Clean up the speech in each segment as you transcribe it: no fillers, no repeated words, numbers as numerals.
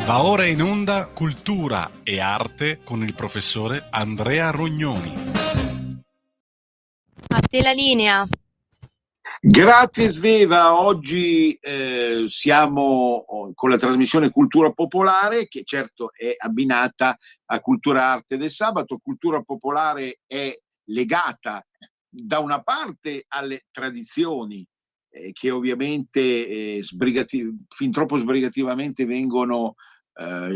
Va ora in onda Cultura e Arte con il professore Andrea Rognoni. A te la linea. Grazie Sveva, oggi siamo con la trasmissione Cultura Popolare, che certo è abbinata a Cultura Arte del sabato. Cultura Popolare è legata da una parte alle tradizioni che ovviamente fin troppo sbrigativamente vengono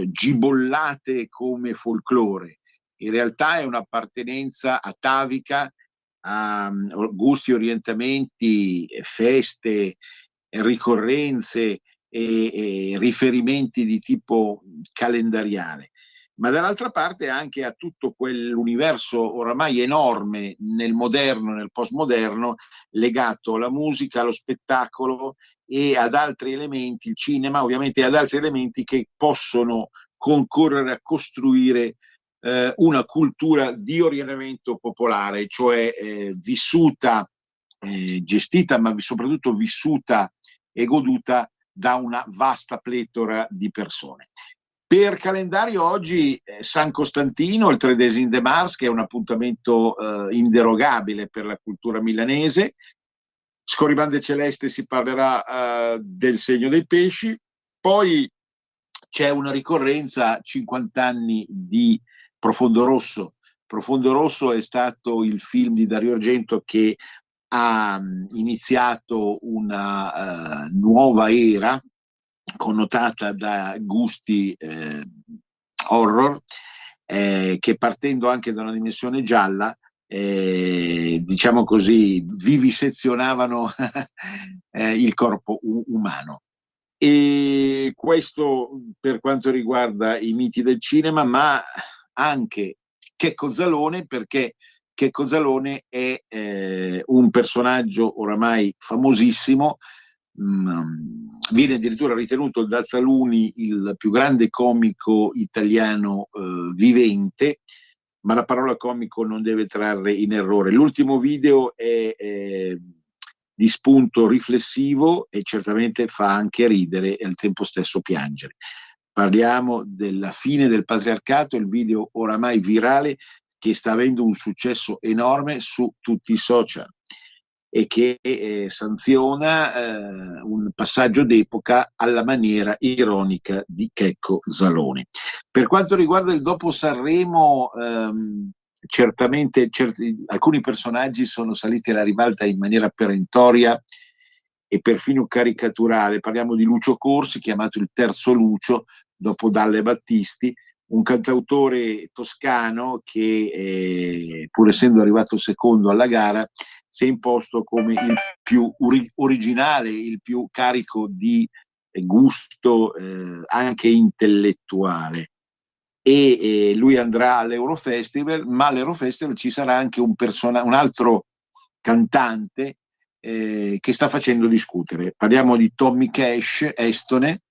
gibollate come folklore. In realtà è un'appartenenza atavica a gusti, orientamenti, feste, ricorrenze e riferimenti di tipo calendariale, ma dall'altra parte anche a tutto quell'universo oramai enorme nel moderno, nel postmoderno, legato alla musica, allo spettacolo e ad altri elementi, il cinema ovviamente, ad altri elementi che possono concorrere a costruire una cultura di orientamento popolare, cioè vissuta, gestita, ma soprattutto vissuta e goduta da una vasta pletora di persone. Per calendario oggi San Costantino, il 3 de Mars, che è un appuntamento inderogabile per la cultura milanese. Scorribande Celeste si parlerà del segno dei pesci, poi c'è una ricorrenza 50 anni di Profondo Rosso. Profondo Rosso è stato il film di Dario Argento che ha iniziato una nuova era connotata da gusti horror, che partendo anche da una dimensione gialla, diciamo così, vivisezionavano il corpo umano. E questo per quanto riguarda i miti del cinema, ma anche Checco Zalone, perché Checco Zalone è un personaggio oramai famosissimo, viene addirittura ritenuto da taluni il più grande comico italiano vivente, ma la parola comico non deve trarre in errore. L'ultimo video è di spunto riflessivo e certamente fa anche ridere e al tempo stesso piangere. Parliamo della fine del patriarcato, il video oramai virale che sta avendo un successo enorme su tutti i social e che sanziona un passaggio d'epoca alla maniera ironica di Checco Zalone. Per quanto riguarda il dopo Sanremo, certamente alcuni personaggi sono saliti alla ribalta in maniera perentoria e perfino caricaturale. Parliamo di Lucio Corsi, chiamato il terzo Lucio, dopo Dalle Battisti, un cantautore toscano che, pur essendo arrivato secondo alla gara, si è imposto come il più originale, il più carico di gusto anche intellettuale. E lui andrà all'Eurofestival, ma all'Eurofestival ci sarà anche un altro cantante che sta facendo discutere. Parliamo di Tommy Cash, estone,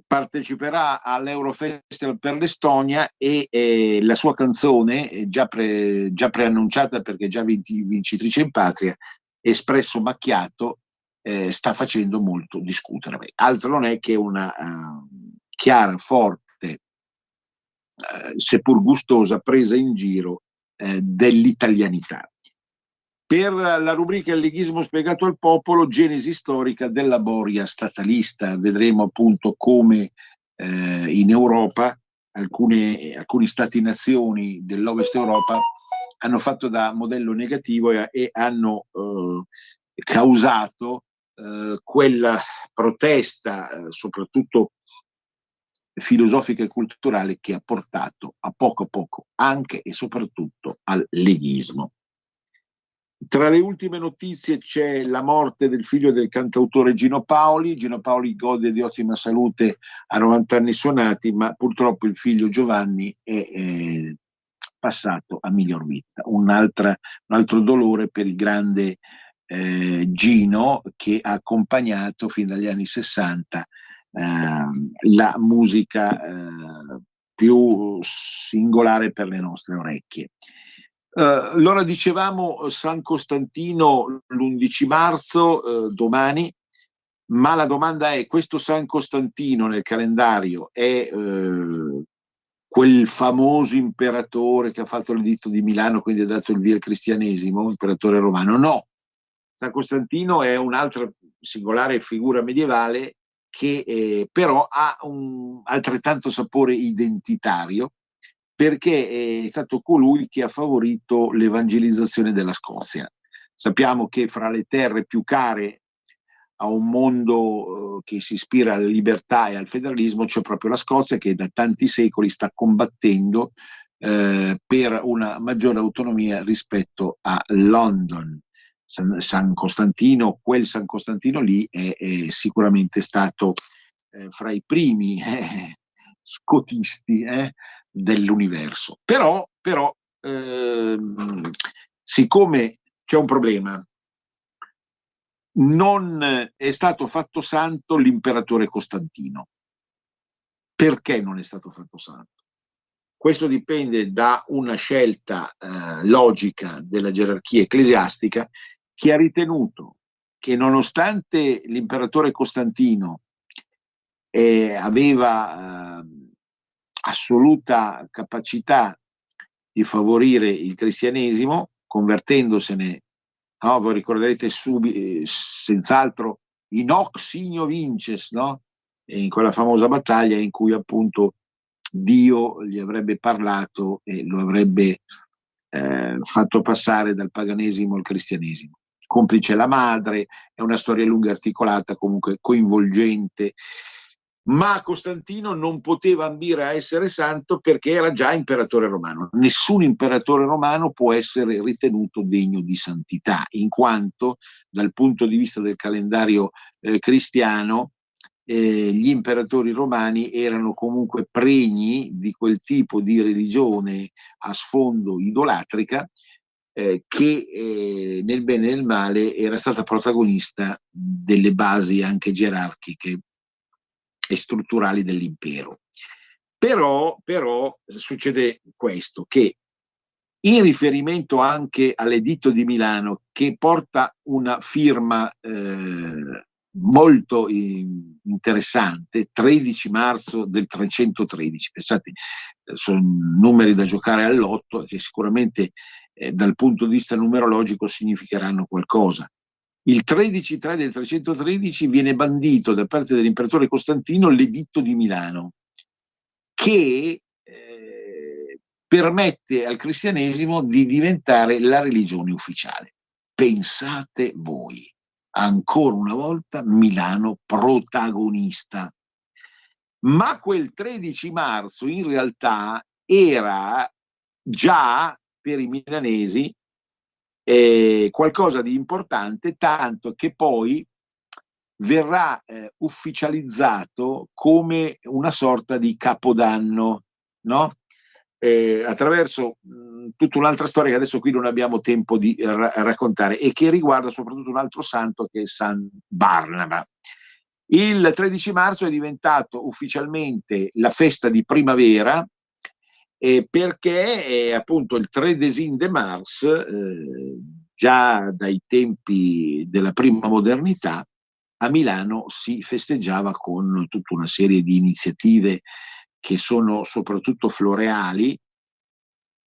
parteciperà all'Eurofestival per l'Estonia e la sua canzone, già preannunciata perché già vincitrice in patria, Espresso Macchiato, sta facendo molto discutere. Altro non è che una chiara, forte, seppur gustosa presa in giro dell'italianità. Per la rubrica Il leghismo spiegato al popolo, genesi storica della boria statalista. Vedremo appunto come in Europa alcuni stati-nazioni dell'Ovest Europa hanno fatto da modello negativo e hanno causato quella protesta, soprattutto filosofica e culturale, che ha portato a poco anche e soprattutto al leghismo. Tra le ultime notizie c'è la morte del figlio del cantautore Gino Paoli. Gino Paoli gode di ottima salute a 90 anni suonati, ma purtroppo il figlio Giovanni è passato a miglior vita. Un altro dolore per il grande Gino, che ha accompagnato fin dagli anni 60 la musica più singolare per le nostre orecchie. Allora dicevamo San Costantino l'11 marzo, domani, Ma la domanda è, questo San Costantino nel calendario è quel famoso imperatore che ha fatto l'editto di Milano, quindi ha dato il via al cristianesimo, imperatore romano? No, San Costantino è un'altra singolare figura medievale che però ha un altrettanto sapore identitario, perché è stato colui che ha favorito l'evangelizzazione della Scozia. Sappiamo che fra le terre più care a un mondo che si ispira alla libertà e al federalismo c'è proprio la Scozia, che da tanti secoli sta combattendo per una maggiore autonomia rispetto a London. San Costantino, quel San Costantino lì è sicuramente stato fra i primi scotisti dell'universo. Però siccome c'è un problema, non è stato fatto santo l'imperatore Costantino. Perché non è stato fatto santo? Questo dipende da una scelta logica della gerarchia ecclesiastica, che ha ritenuto che, nonostante l'imperatore Costantino aveva assoluta capacità di favorire il cristianesimo, convertendosene, no? Voi ricorderete senz'altro in hoc signo vinces, no? In quella famosa battaglia in cui appunto Dio gli avrebbe parlato e lo avrebbe fatto passare dal paganesimo al cristianesimo. Complice la madre, è una storia lunga e articolata, comunque coinvolgente, ma Costantino non poteva ambire a essere santo perché era già imperatore romano. Nessun imperatore romano può essere ritenuto degno di santità, in quanto dal punto di vista del calendario cristiano gli imperatori romani erano comunque pregni di quel tipo di religione a sfondo idolatrica che nel bene e nel male era stata protagonista delle basi anche gerarchiche e strutturali dell'impero. Però succede questo, che in riferimento anche all'editto di Milano, che porta una firma molto interessante, 13 marzo del 313, pensate, sono numeri da giocare all'otto che sicuramente dal punto di vista numerologico significheranno qualcosa. Il 13-3 del 313 viene bandito da parte dell'imperatore Costantino l'editto di Milano, che permette al cristianesimo di diventare la religione ufficiale. Pensate voi, ancora una volta Milano protagonista. Ma quel 13 marzo in realtà era già per i milanesi qualcosa di importante, tanto che poi verrà ufficializzato come una sorta di capodanno, no? Attraverso tutta un'altra storia che adesso qui non abbiamo tempo di raccontare e che riguarda soprattutto un altro santo che è San Barnaba. Il 13 marzo è diventato ufficialmente la festa di primavera perché appunto il 3 de Mars, già dai tempi della prima modernità, a Milano si festeggiava con tutta una serie di iniziative che sono soprattutto floreali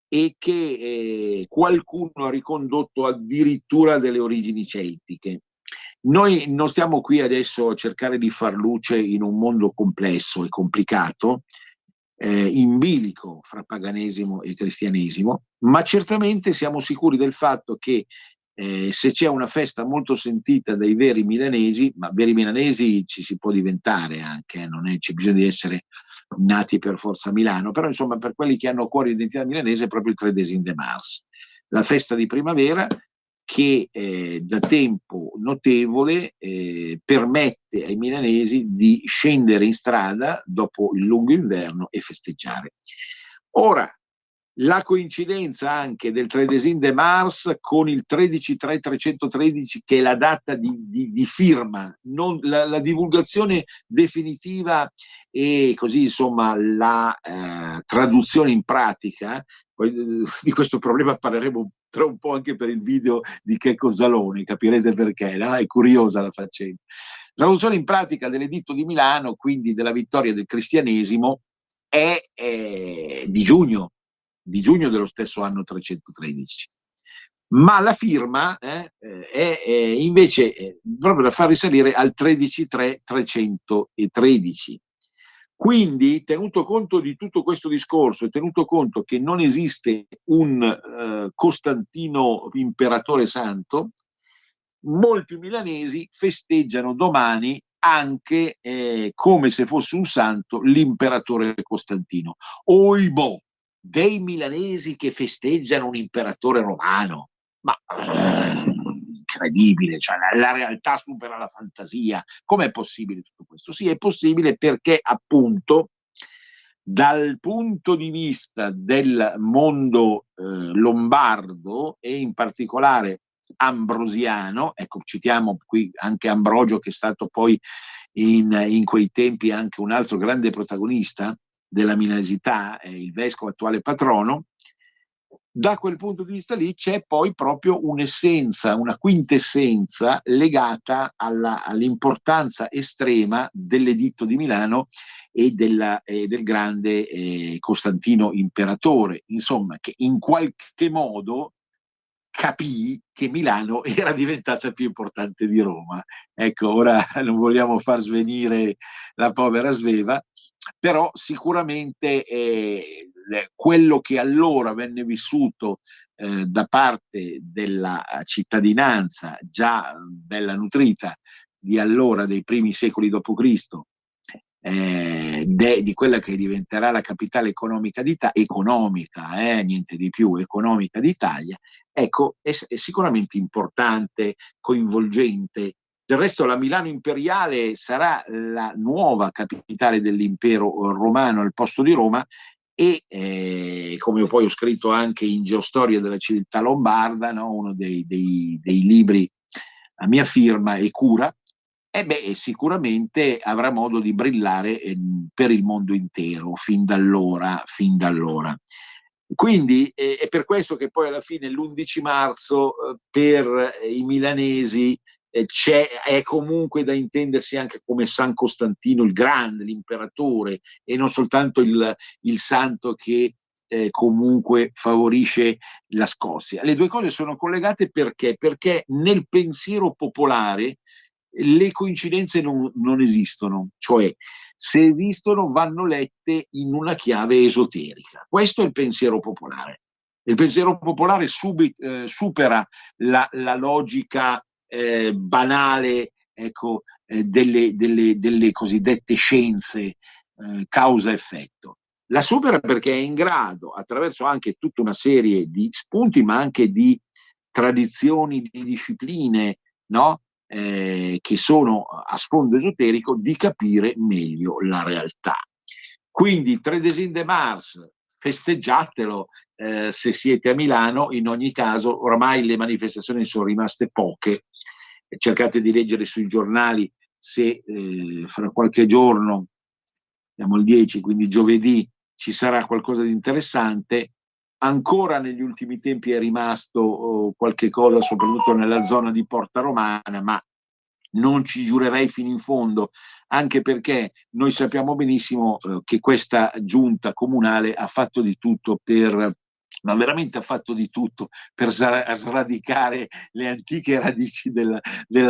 e che qualcuno ha ricondotto addirittura delle origini celtiche. Noi non stiamo qui adesso a cercare di far luce in un mondo complesso e complicato, in bilico fra paganesimo e cristianesimo, ma certamente siamo sicuri del fatto che se c'è una festa molto sentita dai veri milanesi, ma veri milanesi ci si può diventare anche, c'è bisogno di essere nati per forza a Milano, però insomma per quelli che hanno a cuore l'identità milanese è proprio il 3 de Mars, la festa di primavera che da tempo notevole permette ai milanesi di scendere in strada dopo il lungo inverno e festeggiare. Ora, la coincidenza anche del 3 de Mars con il 13-3-313, che è la data di firma, non la divulgazione definitiva e così insomma la traduzione in pratica. Di questo problema parleremo tra un po' anche per il video di Checco Zalone, capirete perché, no? È curiosa la faccenda. La traduzione in pratica dell'editto di Milano, quindi della vittoria del cristianesimo, è di giugno dello stesso anno 313. Ma la firma è invece proprio da far risalire al 13-3-313. Quindi, tenuto conto di tutto questo discorso e tenuto conto che non esiste un Costantino imperatore santo, molti milanesi festeggiano domani anche come se fosse un santo l'imperatore Costantino. Oibò, dei milanesi che festeggiano un imperatore romano, ma incredibile, cioè la realtà supera la fantasia. Com'è possibile tutto questo? Sì, è possibile perché appunto dal punto di vista del mondo lombardo e in particolare ambrosiano, ecco, citiamo qui anche Ambrogio che è stato poi in quei tempi anche un altro grande protagonista della milanesità, il vescovo attuale patrono. Da quel punto di vista lì c'è poi proprio un'essenza, una quintessenza legata all'importanza estrema dell'editto di Milano e del grande Costantino imperatore, insomma, che in qualche modo capì che Milano era diventata più importante di Roma. Ecco, ora non vogliamo far svenire la povera Sveva, però sicuramente quello che allora venne vissuto da parte della cittadinanza già bella nutrita di allora, dei primi secoli d.C., di quella che diventerà la capitale economica niente di più, economica d'Italia, ecco, è sicuramente importante, coinvolgente. Del resto la Milano imperiale sarà la nuova capitale dell'impero romano al posto di Roma e come poi ho scritto anche in Geostoria della civiltà lombarda, no? Uno dei libri a mia firma e cura, sicuramente avrà modo di brillare per il mondo intero fin d'allora. Quindi è per questo che poi alla fine l'11 marzo per i milanesi è comunque da intendersi anche come San Costantino il Grande, l'imperatore, e non soltanto il santo che comunque favorisce la Scozia. Le due cose sono collegate perché? Perché nel pensiero popolare le coincidenze non esistono, cioè se esistono vanno lette in una chiave esoterica. Questo è il pensiero popolare. Il pensiero popolare supera la logica banale, ecco, delle cosiddette scienze causa-effetto. La supera perché è in grado, attraverso anche tutta una serie di spunti, ma anche di tradizioni, di discipline, no? Che sono a sfondo esoterico, di capire meglio la realtà. Quindi 13 de Mars, festeggiatelo se siete a Milano. In ogni caso oramai le manifestazioni sono rimaste poche, cercate di leggere sui giornali se fra qualche giorno, siamo il 10, quindi giovedì, ci sarà qualcosa di interessante. Ancora negli ultimi tempi è rimasto qualche cosa, soprattutto nella zona di Porta Romana, ma non ci giurerei fino in fondo, anche perché noi sappiamo benissimo che questa giunta comunale ha fatto di tutto ma veramente ha fatto di tutto per sradicare le antiche radici della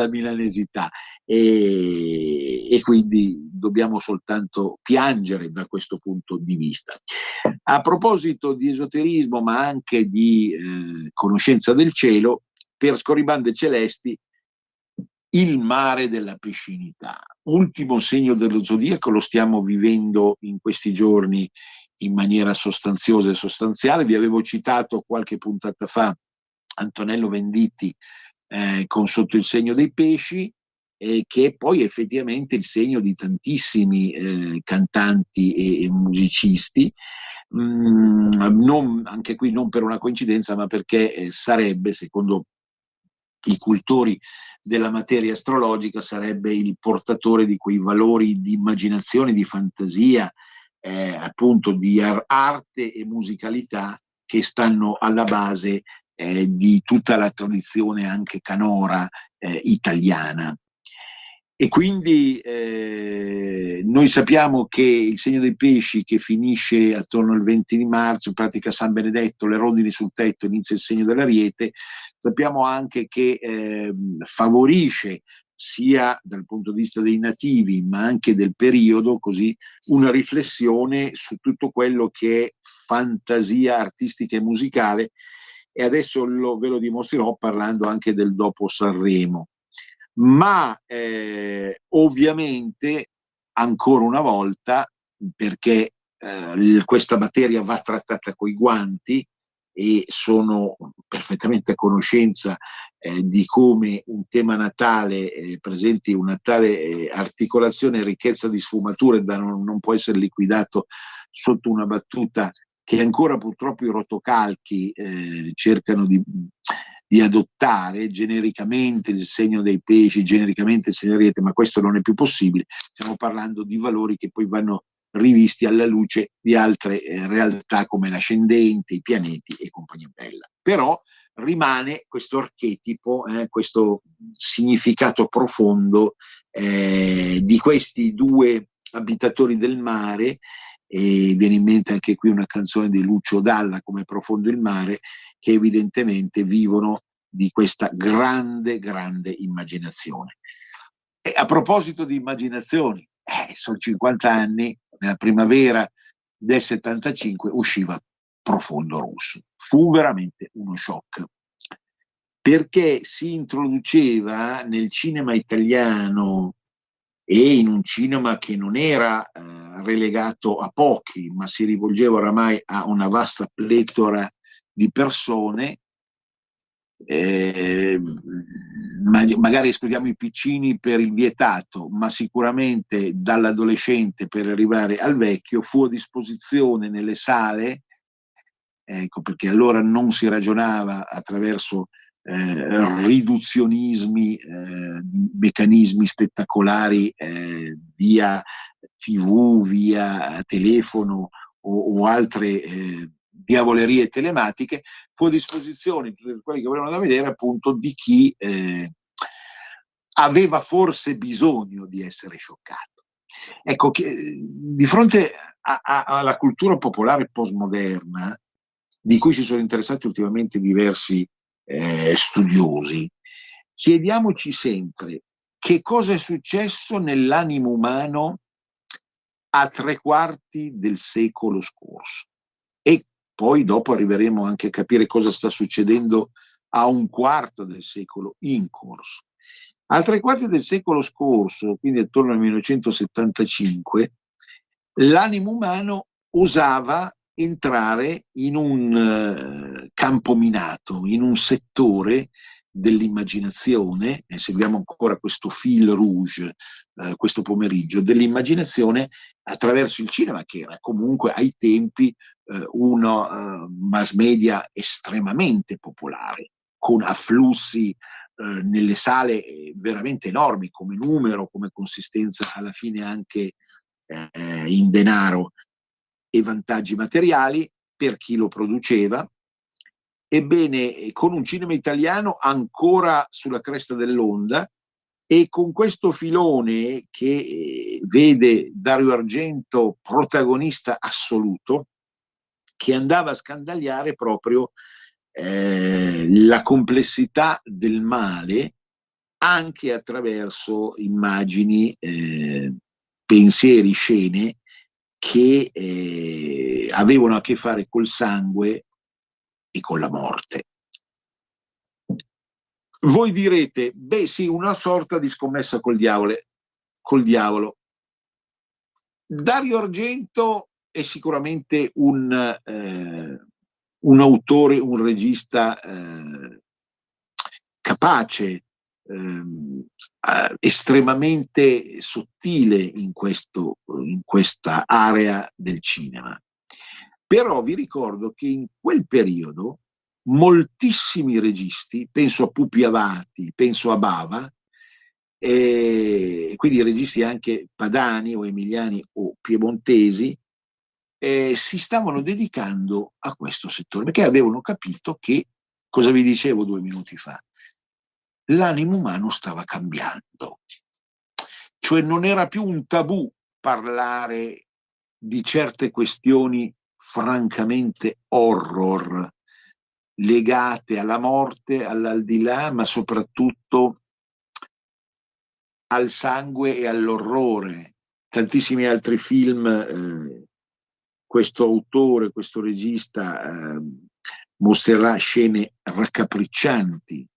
milanesità e quindi dobbiamo soltanto piangere da questo punto di vista. A proposito di esoterismo, ma anche di conoscenza del cielo, per Scorribande Celesti, il mare della piscinità, ultimo segno dello zodiaco, lo stiamo vivendo in questi giorni in maniera sostanziosa e sostanziale. Vi avevo citato qualche puntata fa Antonello Venditti con Sotto il segno dei pesci, che è poi effettivamente il segno di tantissimi cantanti e musicisti. Anche qui non per una coincidenza, ma perché sarebbe, secondo i cultori della materia astrologica, sarebbe il portatore di quei valori di immaginazione, di fantasia, appunto di arte e musicalità che stanno alla base di tutta la tradizione anche canora italiana. E quindi noi sappiamo che il segno dei pesci, che finisce attorno al 20 di marzo, in pratica San Benedetto, le rondini sul tetto, inizia il segno dell'Ariete. Sappiamo anche che favorisce, sia dal punto di vista dei nativi ma anche del periodo, così, una riflessione su tutto quello che è fantasia artistica e musicale, e adesso ve lo dimostrerò parlando anche del dopo Sanremo. Ma ovviamente, ancora una volta, perché questa materia va trattata coi guanti, e sono perfettamente a conoscenza di come un tema natale presenti una tale articolazione e ricchezza di sfumature da non può essere liquidato sotto una battuta che ancora purtroppo i rotocalchi cercano di adottare genericamente il segno dei pesci, genericamente il segno dell'Ariete, ma questo non è più possibile. Stiamo parlando di valori che poi vanno rivisti alla luce di altre realtà come l'ascendente, i pianeti e compagnia bella. Però rimane questo archetipo, questo significato profondo di questi due abitatori del mare, e viene in mente anche qui una canzone di Lucio Dalla, Come profondo il mare, che evidentemente vivono di questa grande, grande immaginazione. E a proposito di immaginazioni, sono 50 anni, nella primavera del 75 usciva Profondo Rosso. Fu veramente uno shock, perché si introduceva nel cinema italiano, e in un cinema che non era relegato a pochi, ma si rivolgeva oramai a una vasta pletora di persone, magari escludiamo i piccini per il vietato, ma sicuramente dall'adolescente per arrivare al vecchio, fu a disposizione nelle sale, ecco perché allora non si ragionava attraverso riduzionismi, meccanismi spettacolari via TV, via telefono o altre diavolerie telematiche. Fu a disposizione per quelli che volevano da vedere, appunto, di chi aveva forse bisogno di essere scioccato. Ecco, che, di fronte alla cultura popolare postmoderna, di cui si sono interessati ultimamente diversi studiosi, chiediamoci sempre che cosa è successo nell'animo umano a 3/4 del secolo scorso, e poi dopo arriveremo anche a capire cosa sta succedendo a 1/4 del secolo in corso. A 3/4 del secolo scorso, quindi attorno al 1975, l'animo umano osava entrare in un campo minato, in un settore dell'immaginazione, e seguiamo ancora questo fil rouge questo pomeriggio, dell'immaginazione attraverso il cinema, che era comunque ai tempi una mass media estremamente popolare, con afflussi nelle sale veramente enormi come numero, come consistenza, alla fine anche in denaro e vantaggi materiali per chi lo produceva. Ebbene, con un cinema italiano ancora sulla cresta dell'onda, e con questo filone che vede Dario Argento protagonista assoluto, che andava a scandagliare proprio la complessità del male anche attraverso immagini, pensieri, scene che avevano a che fare col sangue e con la morte. Voi direte, beh sì, una sorta di scommessa col diavolo. Dario Argento è sicuramente un autore, un regista capace, estremamente sottile in questa area del cinema. Però vi ricordo che in quel periodo moltissimi registi, penso a Pupi Avati, penso a Bava, quindi registi anche padani o emiliani o piemontesi, si stavano dedicando a questo settore, perché avevano capito che, cosa vi dicevo 2 minuti fa, l'animo umano stava cambiando. cioè non era più un tabù parlare di certe questioni francamente horror, legate alla morte, all'aldilà, ma soprattutto al sangue e all'orrore. Tantissimi altri film, questo autore, questo regista mostrerà scene raccapriccianti.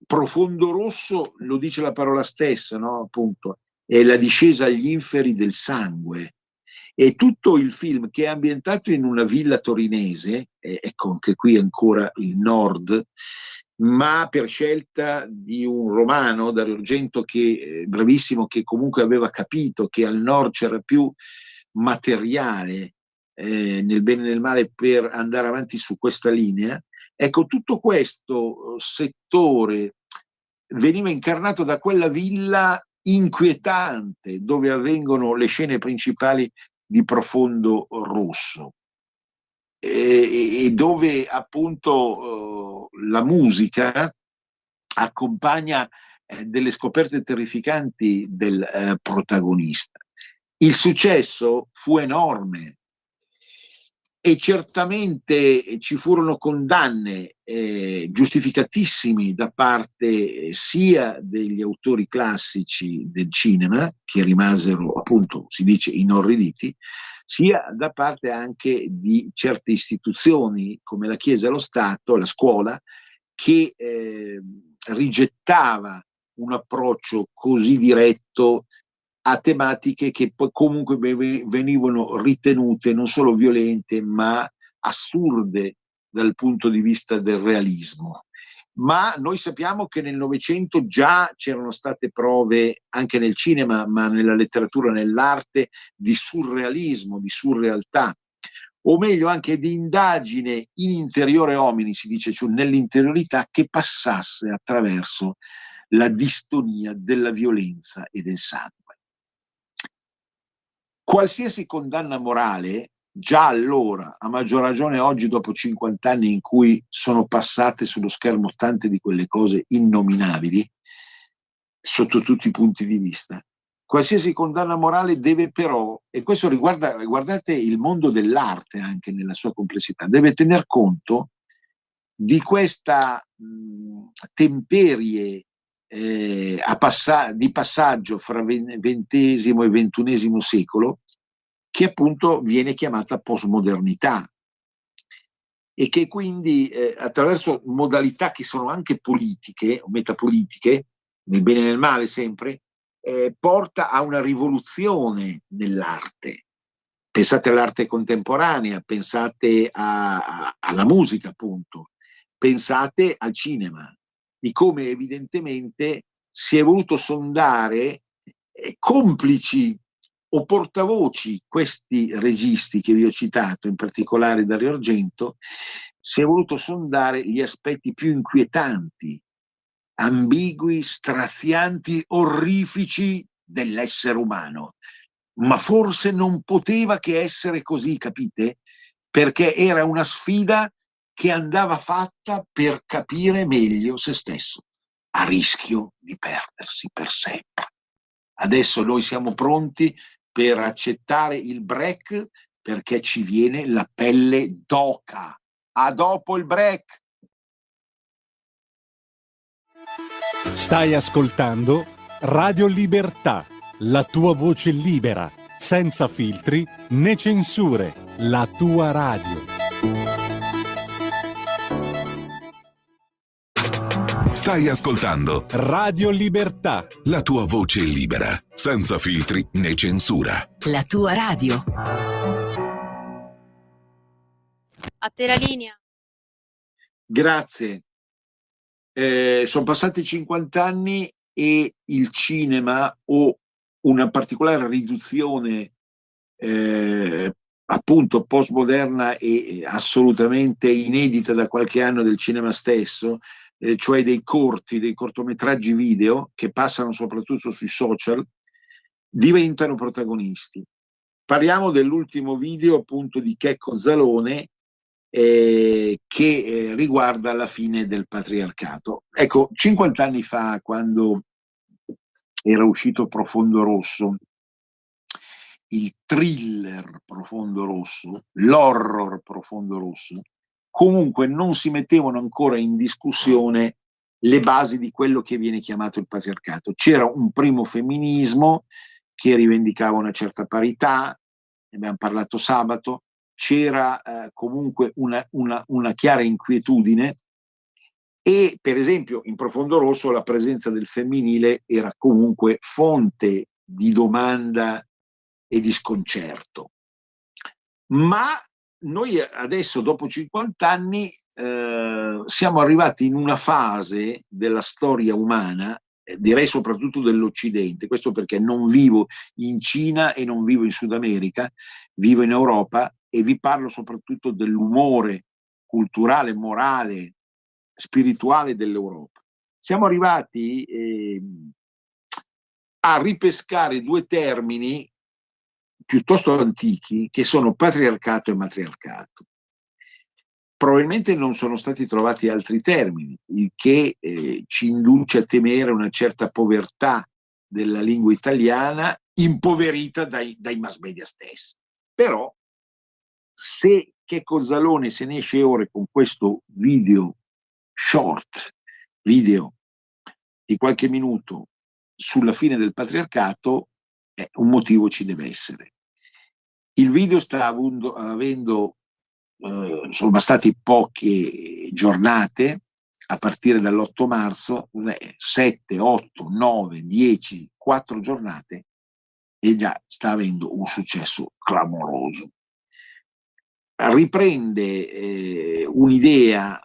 Profondo rosso, lo dice la parola stessa, no? Appunto, è la discesa agli inferi del sangue. E tutto il film, che è ambientato in una villa torinese, ecco anche qui ancora il nord, ma per scelta di un romano, Dario Argento, che bravissimo, che comunque aveva capito che al nord c'era più materiale, nel bene e nel male, per andare avanti su questa linea. Ecco, tutto questo settore veniva incarnato da quella villa inquietante dove avvengono le scene principali di Profondo rosso, e dove appunto la musica accompagna delle scoperte terrificanti del protagonista. Il successo fu enorme e certamente ci furono condanne giustificatissimi da parte sia degli autori classici del cinema, che rimasero appunto, si dice, inorriditi, sia da parte anche di certe istituzioni come la Chiesa e lo Stato, la scuola, che rigettava un approccio così diretto a tematiche che poi comunque venivano ritenute non solo violente, ma assurde dal punto di vista del realismo. Ma noi sappiamo che nel Novecento già c'erano state prove, anche nel cinema, ma nella letteratura, nell'arte, di surrealismo, di surrealtà, o meglio anche di indagine in interiore homini, si dice, cioè nell'interiorità, che passasse attraverso la distonia della violenza e del sangue. Qualsiasi condanna morale, già allora, a maggior ragione oggi dopo 50 anni in cui sono passate sullo schermo tante di quelle cose innominabili, sotto tutti i punti di vista, qualsiasi condanna morale deve però, e questo riguardate il mondo dell'arte anche nella sua complessità, deve tener conto di questa temperie di passaggio fra XX e XXI secolo, che appunto viene chiamata postmodernità, e che quindi attraverso modalità che sono anche politiche o metapolitiche, nel bene e nel male sempre, porta a una rivoluzione nell'arte. Pensate all'arte contemporanea, pensate alla musica appunto, pensate al cinema, di come evidentemente si è voluto sondare, complici o portavoci, questi registi che vi ho citato, in particolare Dario Argento, si è voluto sondare gli aspetti più inquietanti, ambigui, strazianti, orrifici dell'essere umano. Ma forse non poteva che essere così, capite? Perché era una sfida che andava fatta per capire meglio se stesso, a rischio di perdersi per sempre. Adesso noi siamo pronti per accettare il break, perché ci viene la pelle d'oca. A dopo il break! Stai ascoltando Radio Libertà, la tua voce libera, senza filtri né censure, la tua radio. Stai ascoltando Radio Libertà, la tua voce libera, senza filtri né censura. La tua radio. A te la linea. Grazie. Sono passati 50 anni e il cinema, o una particolare riduzione appunto postmoderna e assolutamente inedita da qualche anno del cinema stesso, cioè dei cortometraggi video che passano soprattutto sui social, diventano protagonisti. Parliamo dell'ultimo video appunto di Checco Zalone, che riguarda la fine del patriarcato. Ecco, 50 anni fa, quando era uscito Profondo Rosso, il thriller Profondo Rosso, l'horror Profondo Rosso, comunque non si mettevano ancora in discussione le basi di quello che viene chiamato il patriarcato. C'era un primo femminismo che rivendicava una certa parità, ne abbiamo parlato sabato, c'era comunque una chiara inquietudine e per esempio in Profondo Rosso la presenza del femminile era comunque fonte di domanda e di sconcerto. Ma noi adesso, dopo 50 anni, siamo arrivati in una fase della storia umana, direi soprattutto dell'Occidente, questo perché non vivo in Cina e non vivo in Sud America, vivo in Europa e vi parlo soprattutto dell'umore culturale, morale, spirituale dell'Europa. Siamo arrivati a ripescare due termini piuttosto antichi che sono patriarcato e matriarcato. Probabilmente non sono stati trovati altri termini, il che ci induce a temere una certa povertà della lingua italiana impoverita dai mass media stessi. Però se Checco Zalone se ne esce ora con questo video short, video di qualche minuto sulla fine del patriarcato, un motivo ci deve essere. Il video sta avendo sono bastate poche giornate, a partire dall'8 marzo, 7, 8, 9, 10, 4 giornate, e già sta avendo un successo clamoroso. Riprende un'idea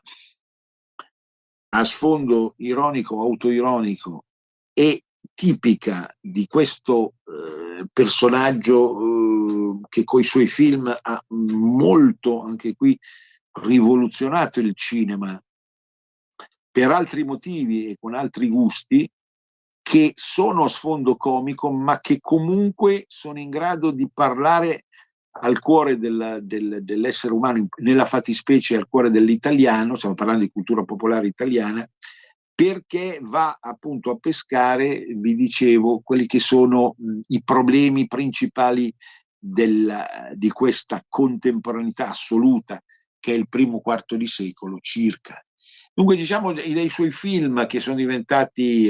a sfondo ironico, autoironico e tipica di questo personaggio che coi suoi film ha molto, anche qui, rivoluzionato il cinema per altri motivi e con altri gusti, che sono a sfondo comico ma che comunque sono in grado di parlare al cuore dell'essere umano, nella fattispecie al cuore dell'italiano, stiamo parlando di cultura popolare italiana, perché va appunto a pescare, vi dicevo, quelli che sono i problemi principali di questa contemporaneità assoluta che è il primo quarto di secolo circa. Dunque diciamo dei suoi film che sono diventati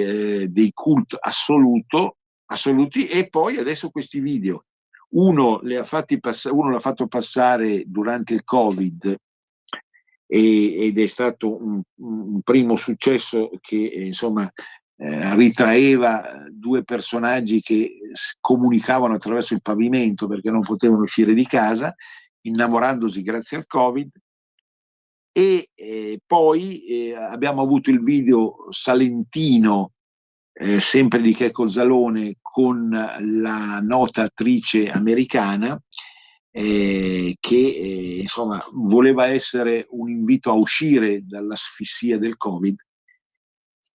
dei cult assoluti, e poi adesso questi video. Uno l'ha fatto passare durante il Covid ed è stato un primo successo che insomma ritraeva due personaggi che comunicavano attraverso il pavimento perché non potevano uscire di casa, innamorandosi grazie al Covid. E poi abbiamo avuto il video salentino, sempre di Checco Zalone, con la nota attrice americana che insomma voleva essere un invito a uscire dall'asfissia del Covid,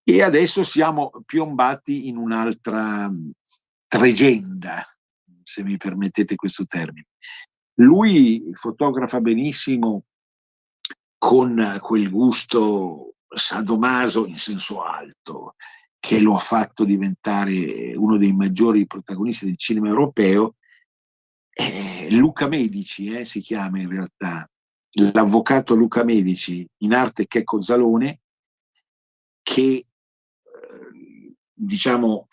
e adesso siamo piombati in un'altra tregenda, se mi permettete questo termine. Lui fotografa benissimo con quel gusto sadomaso in senso alto che lo ha fatto diventare uno dei maggiori protagonisti del cinema europeo. Luca Medici si chiama in realtà, l'avvocato Luca Medici, in arte Checco Zalone, che diciamo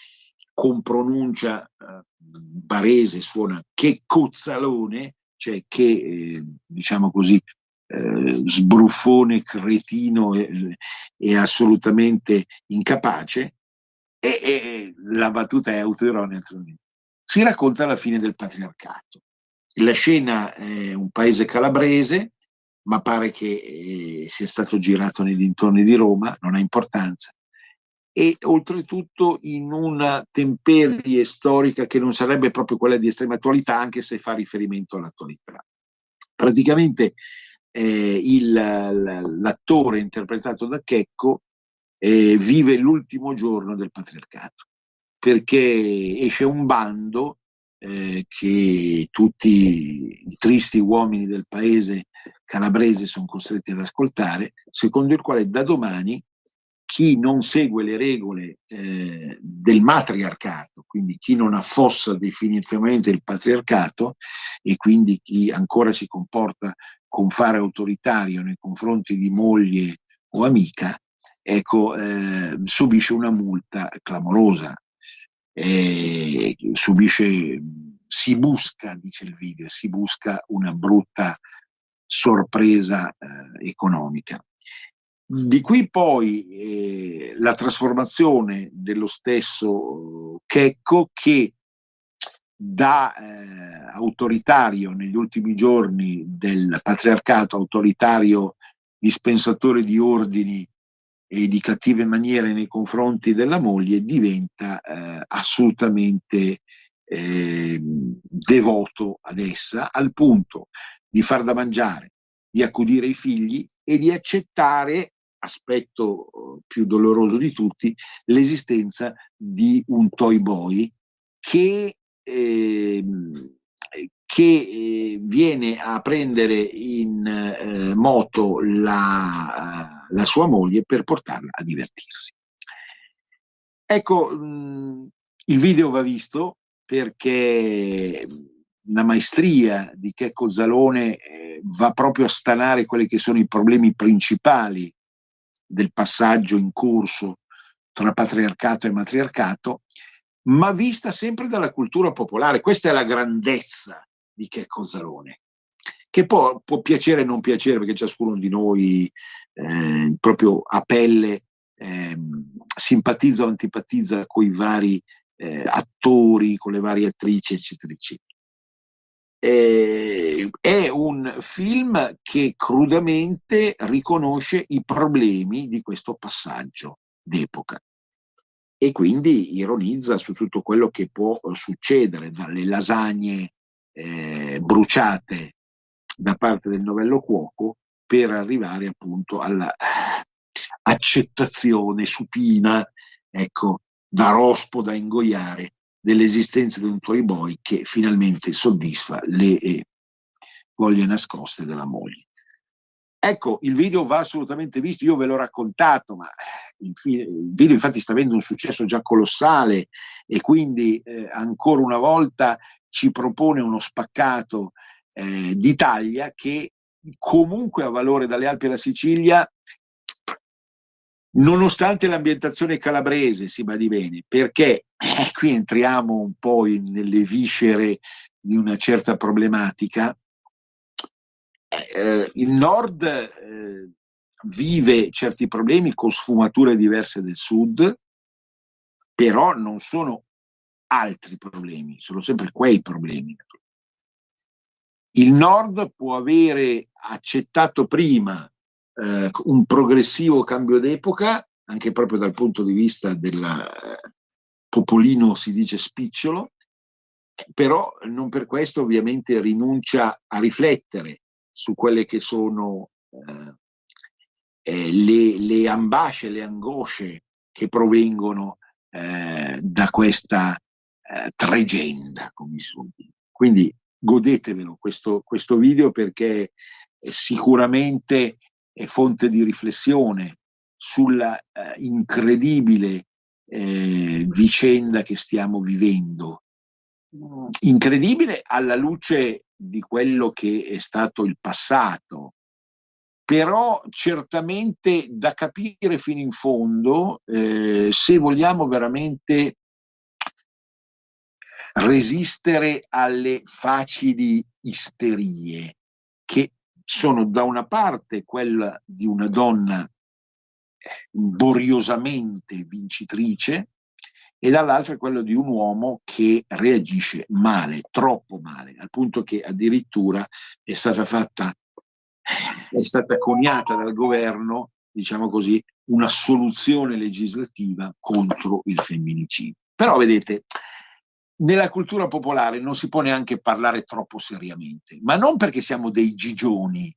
con pronuncia barese suona Checco Zalone, cioè che diciamo così sbruffone, cretino e assolutamente incapace, e la battuta è autoironica. Si racconta la fine del patriarcato. La scena è un paese calabrese, ma pare che sia stato girato nei dintorni di Roma, non ha importanza, e oltretutto in una temperie storica che non sarebbe proprio quella di estrema attualità, anche se fa riferimento all'attualità. Praticamente l'attore interpretato da Checco vive l'ultimo giorno del patriarcato, perché esce un bando che tutti i tristi uomini del paese calabrese sono costretti ad ascoltare, secondo il quale da domani chi non segue le regole del matriarcato, quindi chi non affossa definitivamente il patriarcato e quindi chi ancora si comporta con fare autoritario nei confronti di moglie o amica, ecco, subisce una multa clamorosa. Si busca, dice il video, si busca una brutta sorpresa economica. Di qui poi la trasformazione dello stesso Checco, che da autoritario negli ultimi giorni del patriarcato, autoritario dispensatore di ordini e di cattive maniere nei confronti della moglie, diventa assolutamente devoto ad essa, al punto di far da mangiare, di accudire i figli e di accettare, aspetto più doloroso di tutti, l'esistenza di un toy boy che viene a prendere in moto la sua moglie per portarla a divertirsi. Ecco, il video va visto perché la maestria di Checco Zalone va proprio a stanare quelli che sono i problemi principali del passaggio in corso tra patriarcato e matriarcato, ma vista sempre dalla cultura popolare. Questa è la grandezza di Checco Zalone, che può piacere o non piacere, perché ciascuno di noi proprio a pelle simpatizza o antipatizza con i vari attori, con le varie attrici, eccetera, eccetera. È un film che crudamente riconosce i problemi di questo passaggio d'epoca e quindi ironizza su tutto quello che può succedere, dalle lasagne bruciate da parte del novello cuoco per arrivare appunto alla accettazione supina, ecco, da rospo da ingoiare, dell'esistenza di un toy boy che finalmente soddisfa le voglie nascoste della moglie. Ecco, il video va assolutamente visto, io ve l'ho raccontato, ma il video infatti sta avendo un successo già colossale e quindi ancora una volta ci propone uno spaccato d'Italia che comunque ha valore dalle Alpi alla Sicilia, nonostante l'ambientazione calabrese, si badi bene, perché qui entriamo un po' nelle viscere di una certa problematica. Il nord vive certi problemi con sfumature diverse del sud, però non sono altri problemi, sono sempre quei problemi. Il nord può avere accettato prima un progressivo cambio d'epoca, anche proprio dal punto di vista del popolino, si dice spicciolo, però non per questo ovviamente rinuncia a riflettere su quelle che sono le ambasce, le angosce che provengono da questa tregenda, come si suol dire. Quindi godetevelo questo video, perché sicuramente è fonte di riflessione sulla incredibile vicenda che stiamo vivendo. Incredibile alla luce di quello che è stato il passato, però certamente da capire fino in fondo se vogliamo veramente resistere alle facili isterie che sono da una parte quella di una donna boriosamente vincitrice e dall'altra quello di un uomo che reagisce male, troppo male, al punto che addirittura è stata coniata dal governo, diciamo così, una soluzione legislativa contro il femminicidio. Però vedete, nella cultura popolare non si può neanche parlare troppo seriamente, ma non perché siamo dei gigioni.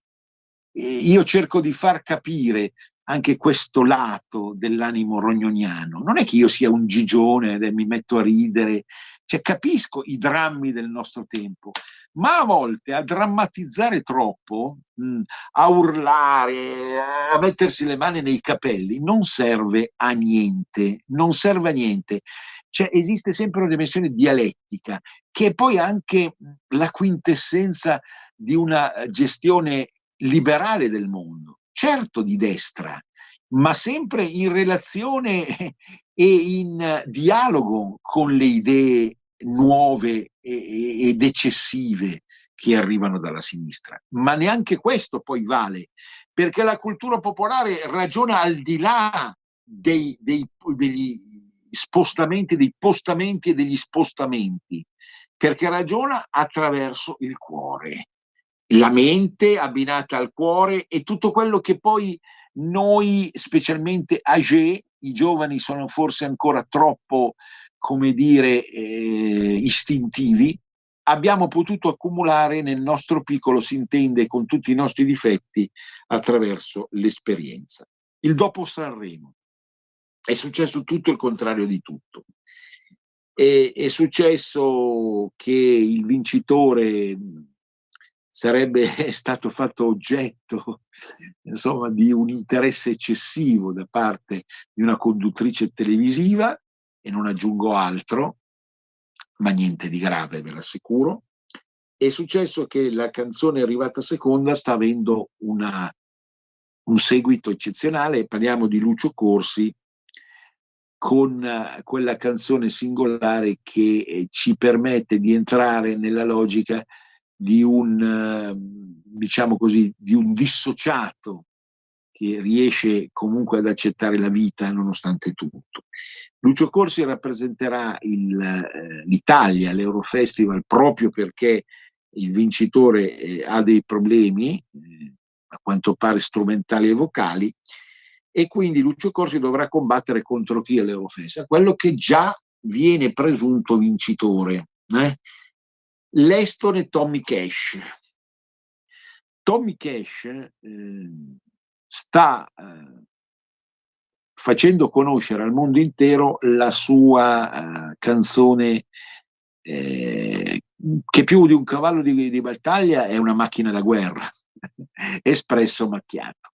Io cerco di far capire anche questo lato dell'animo rognoniano. Non è che io sia un gigione e mi metto a ridere, cioè capisco i drammi del nostro tempo, ma a volte a drammatizzare troppo, a urlare, a mettersi le mani nei capelli, non serve a niente, non serve a niente. Cioè, esiste sempre una dimensione dialettica, che è poi anche la quintessenza di una gestione liberale del mondo, certo di destra, ma sempre in relazione e in dialogo con le idee nuove ed eccessive che arrivano dalla sinistra. Ma neanche questo poi vale, perché la cultura popolare ragiona al di là degli spostamenti, dei postamenti e degli spostamenti, perché ragiona attraverso il cuore, la mente abbinata al cuore e tutto quello che poi noi, specialmente âgé, i giovani sono forse ancora troppo, come dire, istintivi, abbiamo potuto accumulare nel nostro piccolo, si intende con tutti i nostri difetti, attraverso l'esperienza. Il dopo Sanremo è successo tutto il contrario di tutto. È successo che il vincitore sarebbe stato fatto oggetto, insomma, di un interesse eccessivo da parte di una conduttrice televisiva, e non aggiungo altro, ma niente di grave, ve l'assicuro. È successo che la canzone arrivata seconda sta avendo un seguito eccezionale. Parliamo di Lucio Corsi, con quella canzone singolare che ci permette di entrare nella logica di diciamo così, di un dissociato che riesce comunque ad accettare la vita nonostante tutto. Lucio Corsi rappresenterà l'Italia all'Eurofestival proprio perché il vincitore ha dei problemi, a quanto pare strumentali e vocali, e quindi Lucio Corsi dovrà combattere contro chi all'Eurofestival? Quello che già viene presunto vincitore, l'estone Tommy Cash. Tommy Cash sta facendo conoscere al mondo intero la sua canzone che più di un cavallo di battaglia è una macchina da guerra, Espresso Macchiato.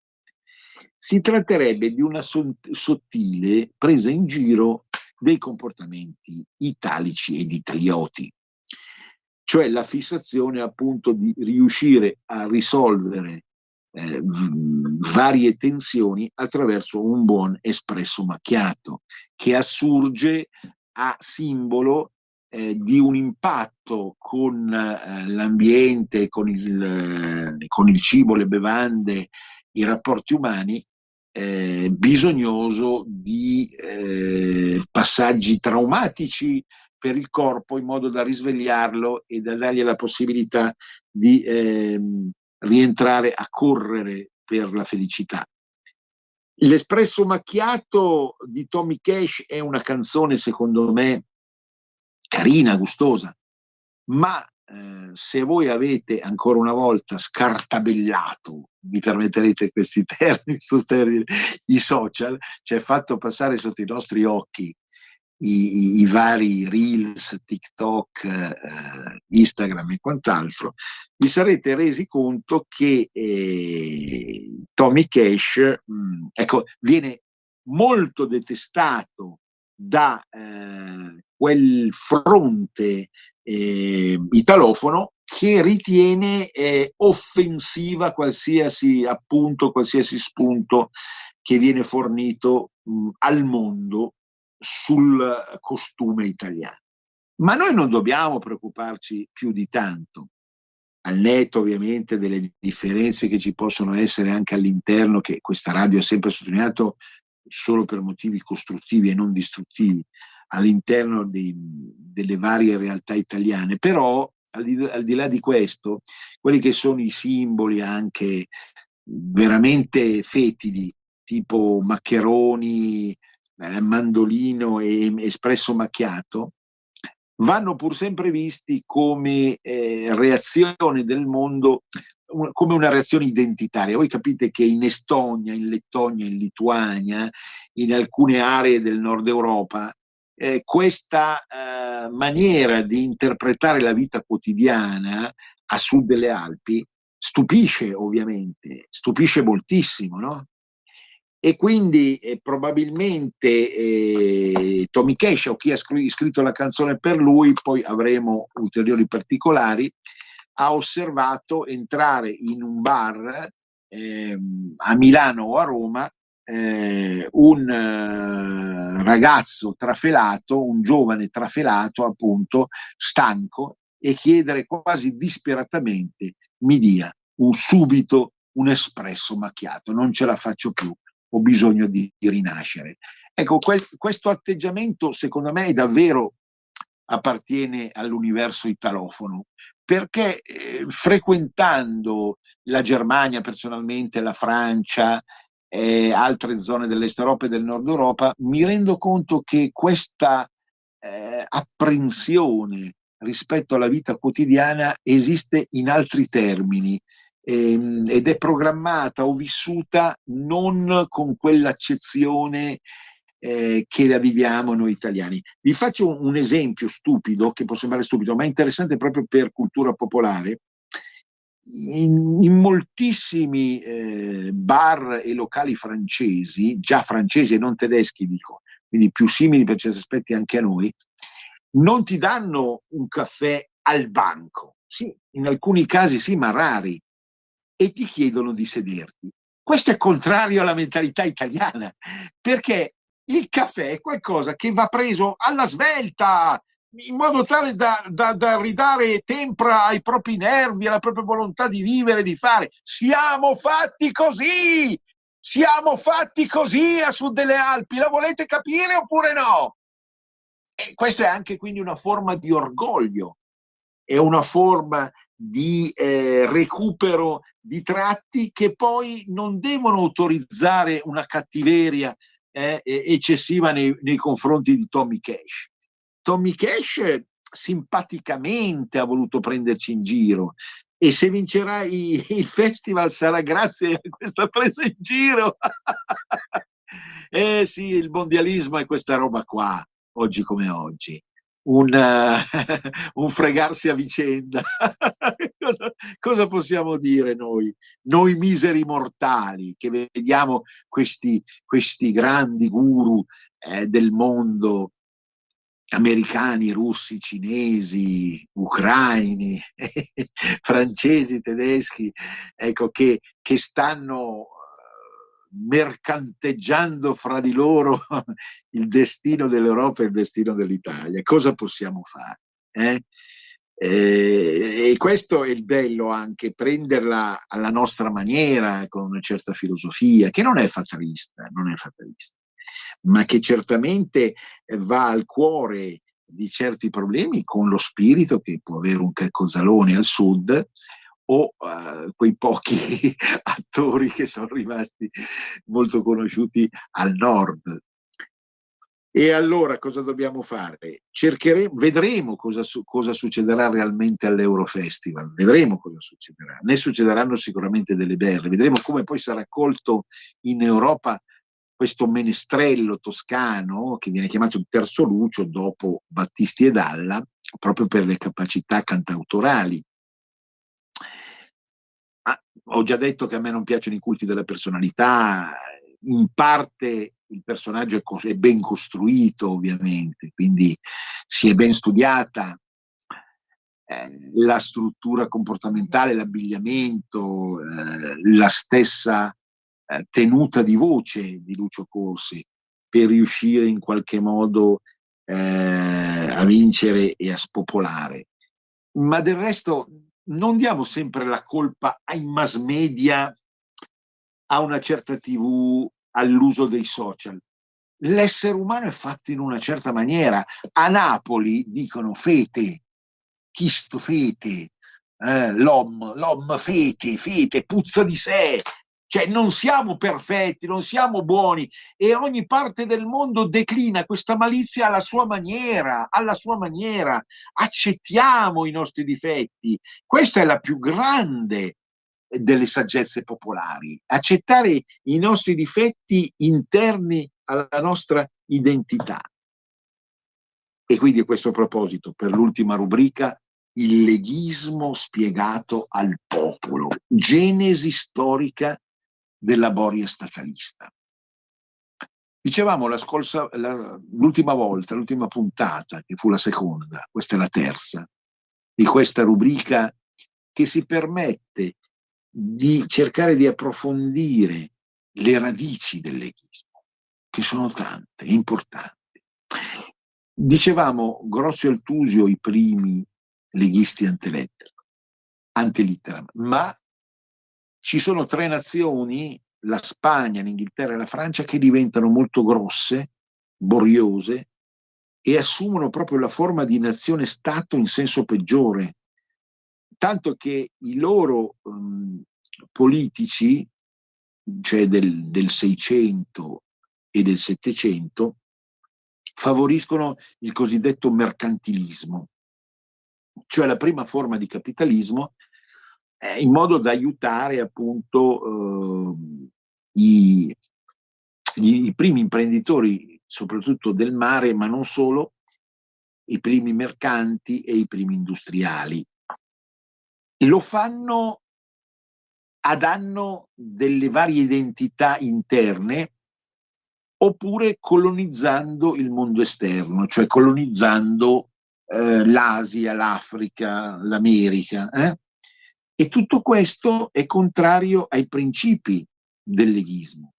Si tratterebbe di una sottile presa in giro dei comportamenti italici ed italioti, cioè la fissazione appunto di riuscire a risolvere varie tensioni attraverso un buon espresso macchiato, che assurge a simbolo di un impatto con l'ambiente, con il cibo, le bevande, i rapporti umani, bisognoso di passaggi traumatici per il corpo, in modo da risvegliarlo e da dargli la possibilità di rientrare a correre per la felicità. L'espresso macchiato di Tommy Cash è una canzone, secondo me, carina, gustosa, ma se voi avete ancora una volta scartabellato, mi permetterete questi termini, i social, cioè fatto passare sotto i nostri occhi i vari Reels, TikTok, Instagram e quant'altro, vi sarete resi conto che Tommy Cash ecco, viene molto detestato da quel fronte italofono che ritiene offensiva qualsiasi appunto, qualsiasi spunto che viene fornito al mondo sul costume italiano. Ma noi non dobbiamo preoccuparci più di tanto, al netto ovviamente delle differenze che ci possono essere anche all'interno, che questa radio ha sempre sottolineato solo per motivi costruttivi e non distruttivi, all'interno delle varie realtà italiane. Però al di là di questo, quelli che sono i simboli anche veramente fetidi, tipo maccheroni, mandolino e espresso macchiato, vanno pur sempre visti come reazione del mondo, come una reazione identitaria. Voi capite che in Estonia, in Lettonia, in Lituania, in alcune aree del nord Europa, questa maniera di interpretare la vita quotidiana a sud delle Alpi stupisce, ovviamente, stupisce moltissimo, no? E quindi probabilmente Tommy Cash o chi ha scritto la canzone per lui, poi avremo ulteriori particolari, ha osservato entrare in un bar a Milano o a Roma un ragazzo trafelato, un giovane trafelato appunto, stanco, e chiedere quasi disperatamente: mi dia subito un espresso macchiato, non ce la faccio più, ho bisogno di rinascere. Ecco, questo atteggiamento secondo me davvero appartiene all'universo italofono, perché frequentando la Germania personalmente, la Francia, altre zone dell'Est Europa e del Nord Europa, mi rendo conto che questa apprensione rispetto alla vita quotidiana esiste in altri termini, ed è programmata o vissuta non con quell'accezione che la viviamo noi italiani. Vi faccio un esempio stupido, che può sembrare stupido, ma è interessante proprio per cultura popolare. In moltissimi bar e locali francesi, già francesi e non tedeschi dico, quindi più simili per certi aspetti anche a noi, non ti danno un caffè al banco, sì, in alcuni casi sì, ma rari, e ti chiedono di sederti. Questo è contrario alla mentalità italiana, perché il caffè è qualcosa che va preso alla svelta, in modo tale da ridare tempra ai propri nervi, alla propria volontà di vivere, di fare. Siamo fatti così! Siamo fatti così a sud delle Alpi, la volete capire oppure no? E questa è anche quindi una forma di orgoglio, è una forma di recupero di tratti che poi non devono autorizzare una cattiveria eccessiva nei confronti di Tommy Cash. Tommy Cash simpaticamente ha voluto prenderci in giro, e se vincerà il festival sarà grazie a questa presa in giro. Sì, il mondialismo è questa roba qua, oggi come oggi. Un, un fregarsi a vicenda. Cosa possiamo dire noi miseri mortali che vediamo questi grandi guru del mondo, americani, russi, cinesi, ucraini, francesi, tedeschi, ecco, che stanno mercanteggiando fra di loro il destino dell'Europa e il destino dell'Italia. Cosa possiamo fare? E questo è il bello, anche prenderla alla nostra maniera, con una certa filosofia, che non è fatalista, ma che certamente va al cuore di certi problemi con lo spirito che può avere un Checco al sud, o quei pochi attori che sono rimasti molto conosciuti al nord. E allora cosa dobbiamo fare? Vedremo cosa succederà realmente all'Eurofestival, vedremo cosa succederà. Ne succederanno sicuramente delle belle, vedremo come poi sarà accolto in Europa questo menestrello toscano che viene chiamato il Terzo Lucio dopo Battisti e Dalla, proprio per le capacità cantautorali. Ho già detto che a me non piacciono i culti della personalità, in parte il personaggio è ben costruito, ovviamente, quindi si è ben studiata la struttura comportamentale, l'abbigliamento, la stessa tenuta di voce di Lucio Corsi, per riuscire in qualche modo a vincere e a spopolare. Ma del resto non diamo sempre la colpa ai mass media, a una certa TV, all'uso dei social. L'essere umano è fatto in una certa maniera. A Napoli dicono fete, chi sto fete, l'om fete, puzza di sé. Cioè non siamo perfetti, non siamo buoni, e ogni parte del mondo declina questa malizia alla sua maniera, Accettiamo i nostri difetti. Questa è la più grande delle saggezze popolari, accettare i nostri difetti interni alla nostra identità. E quindi a questo proposito, per l'ultima rubrica, il leghismo spiegato al popolo, genesi storica della boria statalista. Dicevamo l'ultima volta, l'ultima puntata, che fu la seconda, questa è la terza, di questa rubrica che si permette di cercare di approfondire le radici del leghismo, che sono tante, importanti. Dicevamo Grozio e Altusio i primi leghisti antelitteram, ma ci sono tre nazioni, la Spagna, l'Inghilterra e la Francia, che diventano molto grosse, boriose, e assumono proprio la forma di nazione-stato in senso peggiore, tanto che i loro politici, cioè del 600 e del 700, favoriscono il cosiddetto mercantilismo, cioè la prima forma di capitalismo, in modo da aiutare appunto i primi imprenditori, soprattutto del mare, ma non solo, i primi mercanti e i primi industriali. Lo fanno a danno delle varie identità interne, oppure colonizzando il mondo esterno, cioè colonizzando l'Asia, l'Africa, l'America. E tutto questo è contrario ai principi del leghismo,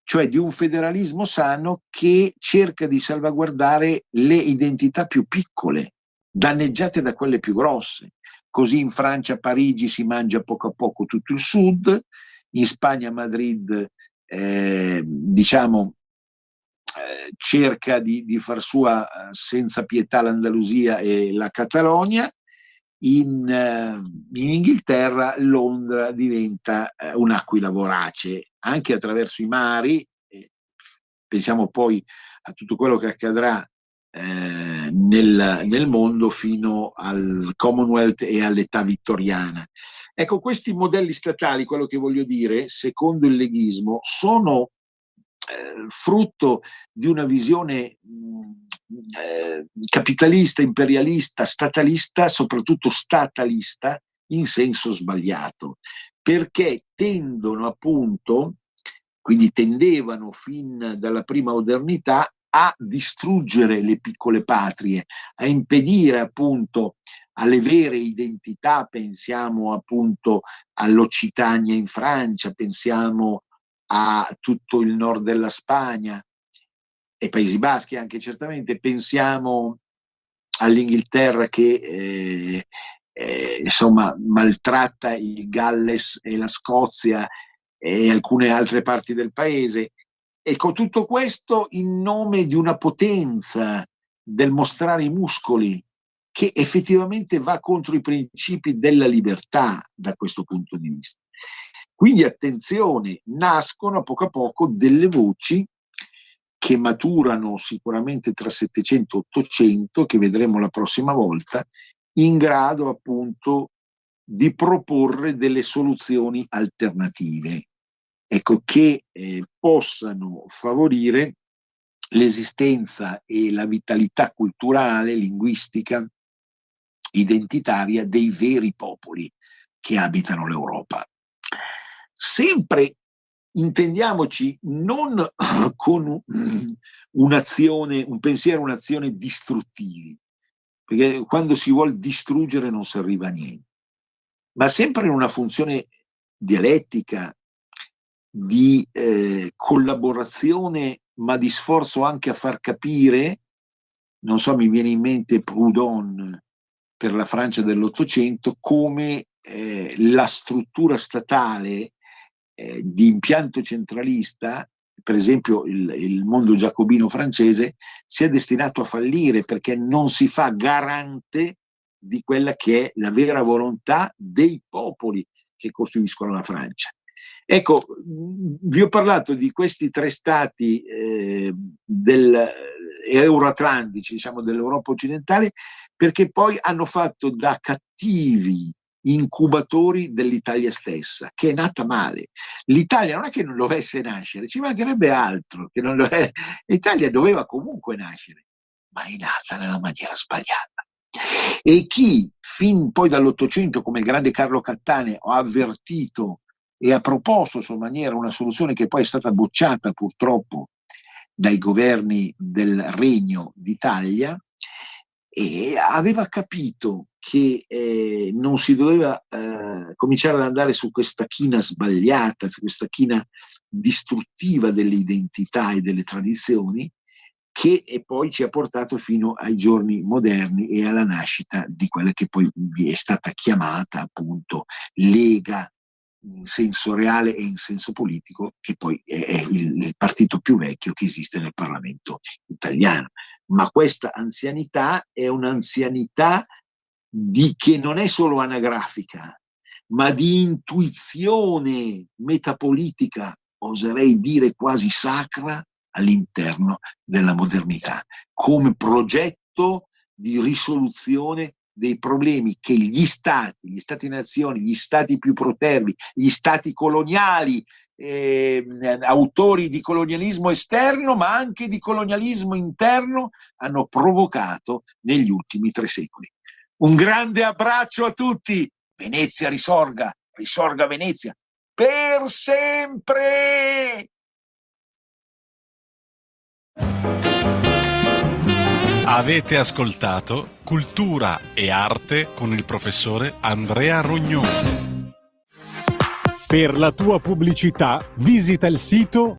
cioè di un federalismo sano che cerca di salvaguardare le identità più piccole, danneggiate da quelle più grosse. Così in Francia, a Parigi, si mangia poco a poco tutto il sud, in Spagna, a Madrid, cerca di far sua senza pietà l'Andalusia e la Catalogna. In Inghilterra Londra diventa un'aquila vorace, anche attraverso i mari. Pensiamo poi a tutto quello che accadrà nel mondo fino al Commonwealth e all'età vittoriana. Ecco, questi modelli statali, quello che voglio dire, secondo il leghismo, sono frutto di una visione capitalista, imperialista, statalista, soprattutto statalista, in senso sbagliato, perché tendono appunto, quindi tendevano fin dalla prima modernità, a distruggere le piccole patrie, a impedire appunto alle vere identità. Pensiamo appunto all'Occitania in Francia, pensiamo a tutto il nord della Spagna e Paesi Baschi anche, certamente, pensiamo all'Inghilterra che insomma maltratta il Galles e la Scozia e alcune altre parti del paese. E con tutto questo in nome di una potenza, del mostrare i muscoli, che effettivamente va contro i principi della libertà da questo punto di vista. Quindi attenzione, nascono a poco delle voci che maturano sicuramente tra 700 e 800, che vedremo la prossima volta, in grado appunto di proporre delle soluzioni alternative, ecco, che possano favorire l'esistenza e la vitalità culturale, linguistica, identitaria dei veri popoli che abitano l'Europa. Sempre, intendiamoci, non con un'azione, un pensiero, un'azione distruttivi, perché quando si vuol distruggere non si arriva a niente, ma sempre in una funzione dialettica, di collaborazione, ma di sforzo anche a far capire. Non so, mi viene in mente Proudhon per la Francia dell'Ottocento, come la struttura statale di impianto centralista, per esempio il mondo giacobino francese, sia destinato a fallire, perché non si fa garante di quella che è la vera volontà dei popoli che costituiscono la Francia. Ecco, vi ho parlato di questi tre stati euroatlantici, diciamo, dell'Europa occidentale, perché poi hanno fatto da cattivi incubatori dell'Italia stessa, che è nata male. L'Italia non è che non dovesse nascere, ci mancherebbe altro, che non l'Italia doveva comunque nascere, ma è nata nella maniera sbagliata. E chi fin poi dall'Ottocento, come il grande Carlo Cattaneo, ha avvertito e ha proposto a sua maniera una soluzione che poi è stata bocciata purtroppo dai governi del Regno d'Italia, e aveva capito che non si doveva cominciare ad andare su questa china sbagliata, su questa china distruttiva delle identità e delle tradizioni, che poi ci ha portato fino ai giorni moderni e alla nascita di quella che poi è stata chiamata appunto Lega in senso reale e in senso politico, che poi è il partito più vecchio che esiste nel Parlamento italiano. Ma questa anzianità è un'anzianità che non è solo anagrafica, ma di intuizione metapolitica, oserei dire quasi sacra, all'interno della modernità, come progetto di risoluzione dei problemi che gli stati-nazioni, gli stati più protervi, gli stati coloniali, autori di colonialismo esterno, ma anche di colonialismo interno, hanno provocato negli ultimi 3 secoli. Un grande abbraccio a tutti. Venezia risorga, risorga Venezia per sempre. Avete ascoltato Cultura e Arte con il professore Andrea Rognoni. Per la tua pubblicità visita il sito